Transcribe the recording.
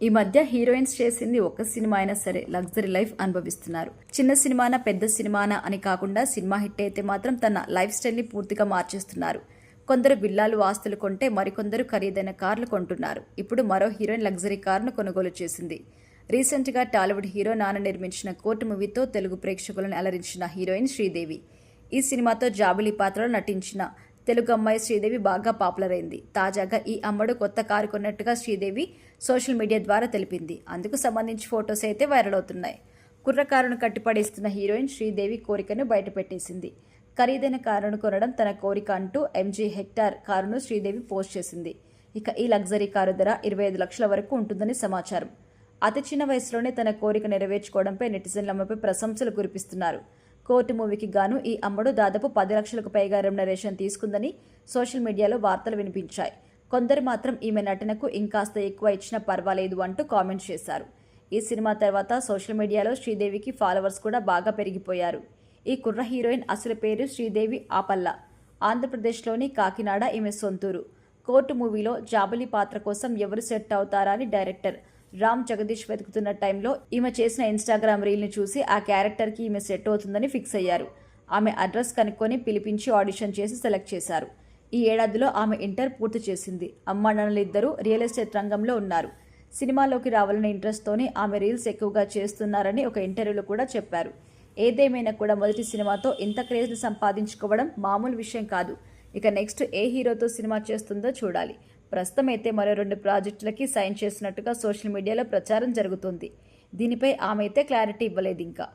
ఈ మధ్య హీరోయిన్స్ చేసింది ఒక సినిమా అయినా సరే లగ్జరీ లైఫ్ అనుభవిస్తున్నారు. చిన్న సినిమానా పెద్ద సినిమానా అని కాకుండా సినిమా హిట్ అయితే మాత్రం తన లైఫ్ స్టైల్ని పూర్తిగా మార్చేస్తున్నారు. కొందరు విల్లాలు ఆస్తులు కొంటే మరికొందరు ఖరీదైన కార్లు కొంటున్నారు. ఇప్పుడు మరో హీరోయిన్ లగ్జరీ కార్ను కొనుగోలు చేసింది. రీసెంట్గా టాలీవుడ్ హీరో నాన్న నిర్మించిన కోర్టు మూవీతో తెలుగు ప్రేక్షకులను అలరించిన హీరోయిన్ శ్రీదేవి. ఈ సినిమాతో జాబిలీ పాత్రలో నటించిన తెలుగు అమ్మాయి శ్రీదేవి బాగా పాపులర్ అయింది. తాజాగా ఈ అమ్మడు కొత్త కారు కొన్నట్టుగా శ్రీదేవి సోషల్ మీడియా ద్వారా తెలిపింది. అందుకు సంబంధించి ఫొటోస్ అయితే వైరల్ అవుతున్నాయి. కుర్రకారును కట్టిపడేస్తున్న హీరోయిన్ శ్రీదేవి కోరికను బయటపెట్టేసింది. ఖరీదైన కారును కొనడం తన కోరిక అంటూ MG హెక్టార్ కారును శ్రీదేవి పోస్ట్ చేసింది. ఇక ఈ లగ్జరీ కారు ధర 25 లక్షల వరకు ఉంటుందని సమాచారం. అతి చిన్న వయసులోనే తన కోరిక నెరవేర్చుకోవడంపై నెటిజన్లు ఆమెపై ప్రశంసలు కురిపిస్తున్నారు. కోర్టు మూవీకి గాను ఈ అమ్మడు దాదాపు 10 లక్షలకు పైగా రెమ్యునరేషన్ తీసుకుందని సోషల్ మీడియాలో వార్తలు వినిపించాయి. కొందరు మాత్రం ఈమె నటనకు ఇంకాస్త ఎక్కువ ఇచ్చినా పర్వాలేదు అంటూ కామెంట్ చేశారు. ఈ సినిమా తర్వాత సోషల్ మీడియాలో శ్రీదేవికి ఫాలోవర్స్ కూడా బాగా పెరిగిపోయారు. ఈ కుర్ర హీరోయిన్ అసలు పేరు శ్రీదేవి ఆపల్ల. ఆంధ్రప్రదేశ్లోని కాకినాడ ఈమె సొంతూరు. కోర్టు మూవీలో జాబలి పాత్ర కోసం ఎవరు సెట్ అవుతారా అని డైరెక్టర్ రామ్ జగదీష్ వెతుకుతున్న టైంలో ఈమె చేసిన ఇన్స్టాగ్రామ్ రీల్ని చూసి ఆ క్యారెక్టర్కి ఈమె సెట్ అవుతుందని ఫిక్స్ అయ్యారు. ఆమె అడ్రస్ కనుక్కొని పిలిపించి ఆడిషన్ చేసి సెలెక్ట్ చేశారు. ఈ ఏడాదిలో ఆమె ఇంటర్ పూర్తి చేసింది. అమ్మానాన్నలిద్దరూ రియల్ ఎస్టేట్ రంగంలో ఉన్నారు. సినిమాలోకి రావాలనే ఇంట్రెస్ట్తోనే ఆమె రీల్స్ ఎక్కువగా చేస్తున్నారని ఒక ఇంటర్వ్యూలో కూడా చెప్పారు. ఏదేమైనా కూడా మొదటి సినిమాతో ఇంత క్రేజ్ని సంపాదించుకోవడం మామూలు విషయం కాదు. ఇక నెక్స్ట్ ఏ హీరోతో సినిమా చేస్తుందో చూడాలి. ప్రస్తుతం అయితే మరో 2 ప్రాజెక్టులకి సైన్ చేసినట్టుగా సోషల్ మీడియాలో ప్రచారం జరుగుతుంది. దీనిపై ఆమె అయితే క్లారిటీ ఇవ్వలేదు ఇంకా.